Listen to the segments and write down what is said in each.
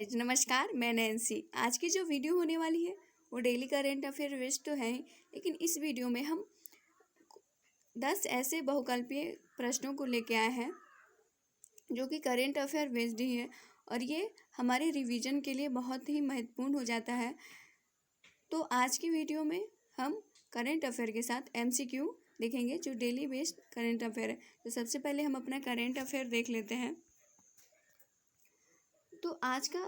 नमस्कार, मैं नैन्सी। आज की जो वीडियो होने वाली है वो डेली करेंट अफेयर बेस्ड तो है ही, लेकिन इस वीडियो में हम 10 ऐसे बहुकल्पीय प्रश्नों को लेके आए हैं जो कि करेंट अफेयर बेस्ड ही है और ये हमारे रिवीजन के लिए बहुत ही महत्वपूर्ण हो जाता है। तो आज की वीडियो में हम करेंट अफेयर के साथ MCQ देखेंगे जो डेली बेस्ड करेंट अफेयर है। तो सबसे पहले हम अपना करेंट अफेयर देख लेते हैं। तो आज का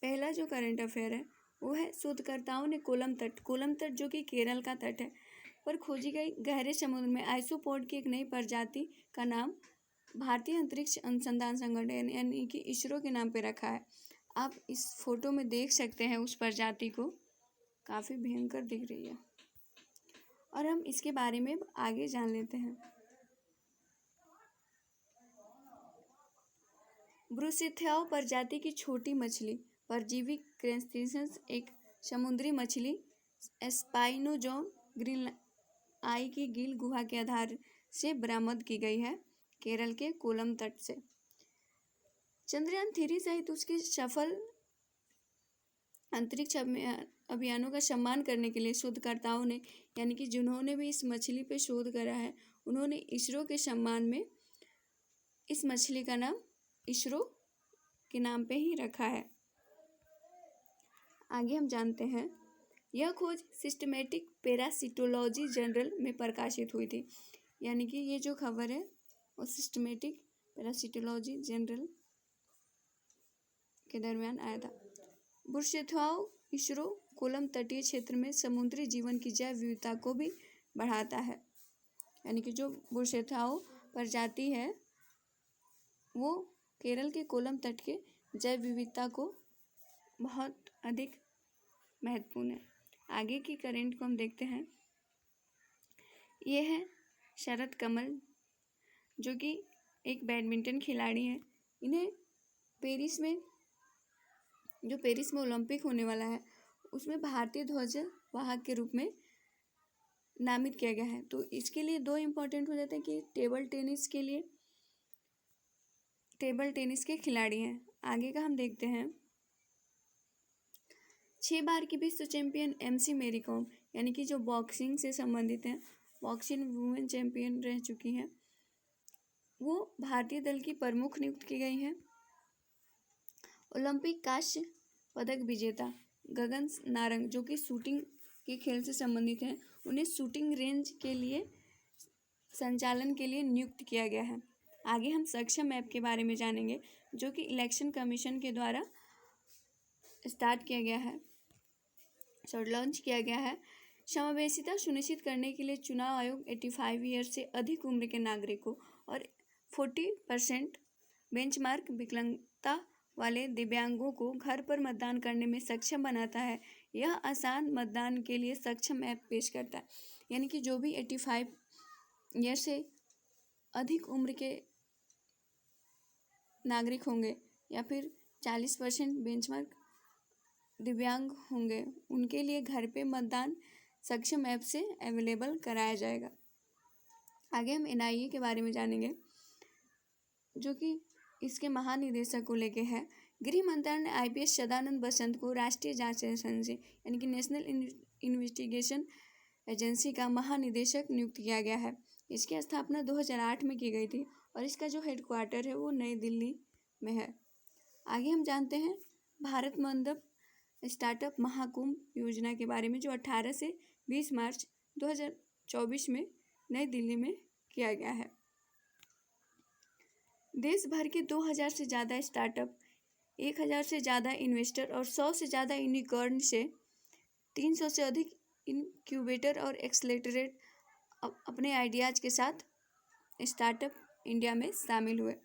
पहला जो करंट अफेयर है वो है शोधकर्ताओं ने कोलम तट जो कि केरल का तट है पर खोजी गई गहरे समुद्र में आइसोपॉड की एक नई प्रजाति का नाम भारतीय अंतरिक्ष अनुसंधान संगठन यानी कि इसरो के नाम पे रखा है। आप इस फोटो में देख सकते हैं उस प्रजाति को, काफ़ी भयंकर दिख रही है और हम इसके बारे में आगे जान लेते हैं। ब्रूसिथियाओ प्रजाति की छोटी मछली परजीवी क्रस्टेशियंस एक समुद्री मछली स्पाइनोजोन ग्रीनलाई की गिल गुहा के आधार से बरामद की गई है केरल के कोलम तट से। चंद्रयान 3 सहित उसके सफल अंतरिक्ष अभियानों का सम्मान करने के लिए शोधकर्ताओं ने यानी कि जिन्होंने भी इस मछली पे शोध करा है उन्होंने इसरो के सम्मान में इस मछली का नाम इसरो के नाम पे ही रखा है। आगे हम जानते हैं, यह खोज सिस्टमेटिक पैरासिटोलॉजी जर्नल में प्रकाशित हुई थी। यानी कि ये जो खबर है वो सिस्टमेटिक पैरासिटोलॉजी जर्नल के दरमियान आया था। बुरशेथुआओ इसरो कोलम तटीय क्षेत्र में समुद्री जीवन की जैव विविधता को भी बढ़ाता है। यानी कि जो बुरशेथुआओ प्रजाति है वो केरल के कोलम तट के जैव विविधता को बहुत अधिक महत्वपूर्ण है। आगे की करेंट को हम देखते हैं। ये है शरद कमल जो कि एक बैडमिंटन खिलाड़ी है। इन्हें पेरिस में ओलंपिक होने वाला है उसमें भारतीय ध्वज वाहक के रूप में नामित किया गया है। तो इसके लिए दो इम्पोर्टेंट हो जाते हैं कि टेबल टेनिस के खिलाड़ी हैं। आगे का हम देखते हैं। 6 बार की विश्व चैंपियन MC मेरी कॉम यानी कि जो बॉक्सिंग से संबंधित हैं, बॉक्सिंग वुमेन चैंपियन रह चुकी हैं, वो भारतीय दल की प्रमुख नियुक्त की गई हैं। ओलंपिक कांस्य पदक विजेता गगन नारंग जो कि शूटिंग के खेल से संबंधित हैं, उन्हें शूटिंग रेंज के लिए संचालन के लिए नियुक्त किया गया है। आगे हम सक्षम ऐप के बारे में जानेंगे जो कि इलेक्शन कमीशन के द्वारा लॉन्च किया गया है। समावेशिता सुनिश्चित करने के लिए चुनाव आयोग 85 ईयर से अधिक उम्र के नागरिकों और 40% बेंचमार्क विकलांगता वाले दिव्यांगों को घर पर मतदान करने में सक्षम बनाता है। यह आसान मतदान के लिए सक्षम ऐप पेश करता है। यानी कि जो भी 85 ईयर से अधिक उम्र के नागरिक होंगे या फिर 40% बेंचमार्क दिव्यांग होंगे उनके लिए घर पे मतदान सक्षम ऐप से अवेलेबल कराया जाएगा। आगे हम NIA के बारे में जानेंगे जो कि इसके महानिदेशक को लेके है। गृह मंत्रालय ने IPS सदानंद बसंत को राष्ट्रीय जांच एजेंसी यानी कि नेशनल इन्वेस्टिगेशन एजेंसी का महानिदेशक नियुक्त किया गया है। इसकी स्थापना 2008 में की गई थी और इसका जो हेडक्वार्टर है वो नई दिल्ली में है। आगे हम जानते हैं भारत मंडप स्टार्टअप महाकुंभ योजना के बारे में जो 18 से 20 मार्च 2024 में नई दिल्ली में किया गया है। देश भर के 2000 से ज़्यादा स्टार्टअप, 1000 से ज़्यादा इन्वेस्टर और 100 से ज़्यादा यूनिकॉर्न से 300 से अधिक इनक्यूबेटर और एक्सलेटरेट अपने आइडियाज़ के साथ स्टार्टअप इंडिया में शामिल हुए।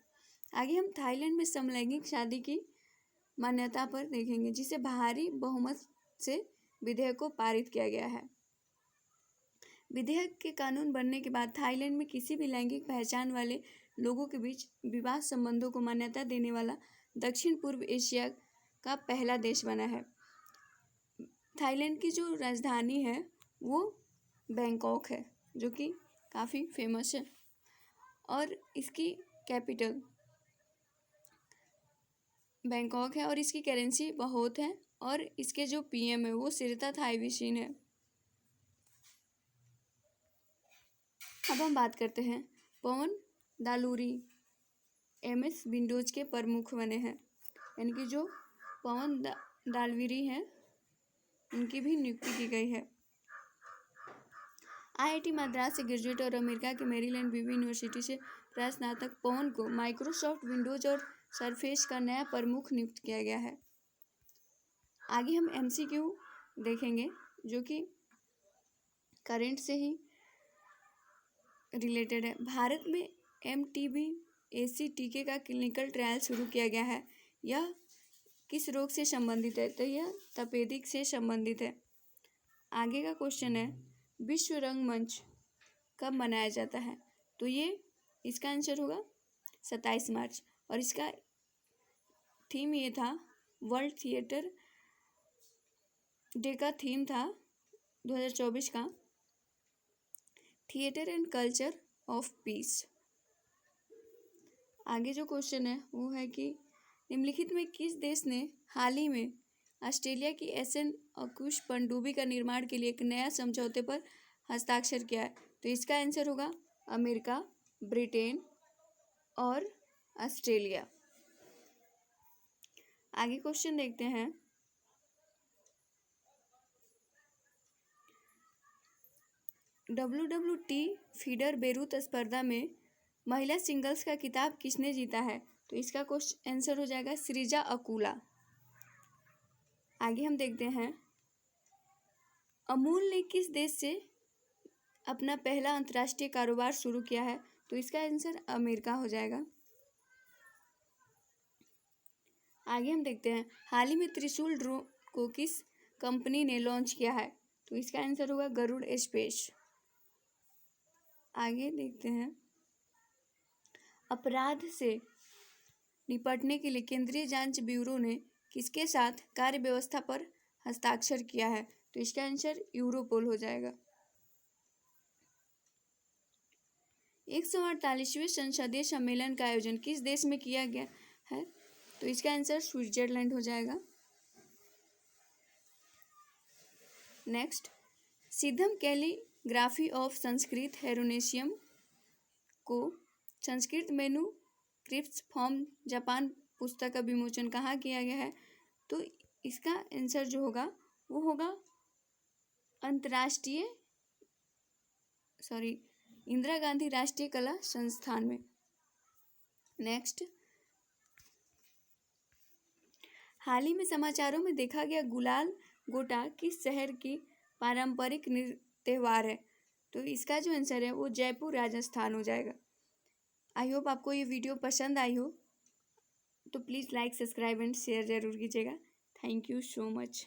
आगे हम थाईलैंड में समलैंगिक शादी की मान्यता पर देखेंगे जिसे भारी बहुमत से विधेयक को पारित किया गया है। विधेयक के कानून बनने के बाद थाईलैंड में किसी भी लैंगिक पहचान वाले लोगों के बीच विवाह संबंधों को मान्यता देने वाला दक्षिण पूर्व एशिया का पहला देश बना है। थाईलैंड की जो राजधानी है वो बैंकॉक है जो कि काफ़ी फेमस है और इसकी कैपिटल बैंकॉक है और इसकी करेंसी बहुत है और इसके जो पीएम है वो सिरता थाईविशीन है। अब हम बात करते हैं पवन दालूरी एमएस विंडोज के प्रमुख बने हैं, यानी कि जो पवन दालवीरी हैं उनकी भी नियुक्ति की गई है। आईआईटी मद्रास से ग्रेजुएट और अमेरिका के मैरीलैंड बीबी यूनिवर्सिटी से स्नातक पवन को माइक्रोसॉफ्ट विंडोज और सरफेस का नया प्रमुख नियुक्त किया गया है। आगे हम एमसीक्यू देखेंगे जो कि करंट से ही रिलेटेड है। भारत में MTBAC टीके का क्लिनिकल ट्रायल शुरू किया गया है। यह किस रोग से संबंधित है? तो यह तपेदिक से संबंधित है। आगे का क्वेश्चन है विश्व रंगमंच कब मनाया जाता है? तो ये इसका आंसर होगा 27 मार्च और इसका थीम ये था, वर्ल्ड थिएटर डे का थीम था 2024 का theatre and culture of peace. आगे जो क्वेश्चन है वो है कि निम्नलिखित में किस देश ने हाल ही में ऑस्ट्रेलिया की एसएन अकुश पनडुब्बी का निर्माण के लिए एक नया समझौते पर हस्ताक्षर किया है? तो इसका आंसर होगा अमेरिका, ब्रिटेन और ऑस्ट्रेलिया। आगे क्वेश्चन देखते हैं WWT फीडर बेरूत स्पर्धा में महिला सिंगल्स का खिताब किसने जीता है? तो इसका क्वेश्चन आंसर हो जाएगा सृजा अकुला। आगे हम देखते हैं अमूल ने किस देश से अपना पहला अंतर्राष्ट्रीय कारोबार शुरू किया है? तो इसका आंसर अमेरिका हो जाएगा। आगे हम देखते हैं हाल ही में त्रिशूल ड्रोन को किस कंपनी ने लॉन्च किया है? तो इसका आंसर होगा गरुड़ स्पेस। आगे देखते हैं अपराध से निपटने के लिए केंद्रीय जांच ब्यूरो ने किसके साथ कार्य व्यवस्था पर हस्ताक्षर किया है? तो इसका आंसर यूरोपोल हो जाएगा। 148वें संसदीय सम्मेलन का आयोजन किस देश में किया गया है? तो इसका आंसर स्विट्जरलैंड हो जाएगा। नेक्स्ट, सिद्धम कैलीग्राफी ऑफ संस्कृत हेरोनेशियम को संस्कृत मैन्युस्क्रिप्ट्स फ्रॉम जापान पुस्तक का विमोचन कहाँ किया गया है? तो इसका आंसर जो होगा वो होगा इंदिरा गांधी राष्ट्रीय कला संस्थान में। नेक्स्ट, हाल ही में समाचारों में देखा गया गुलाल गोटा किस शहर की पारंपरिक त्योहार है? तो इसका जो आंसर है वो जयपुर राजस्थान हो जाएगा। आई होप आपको ये वीडियो पसंद आई हो, तो please like, subscribe and share ज़रूर कीजिएगा। Thank you so much.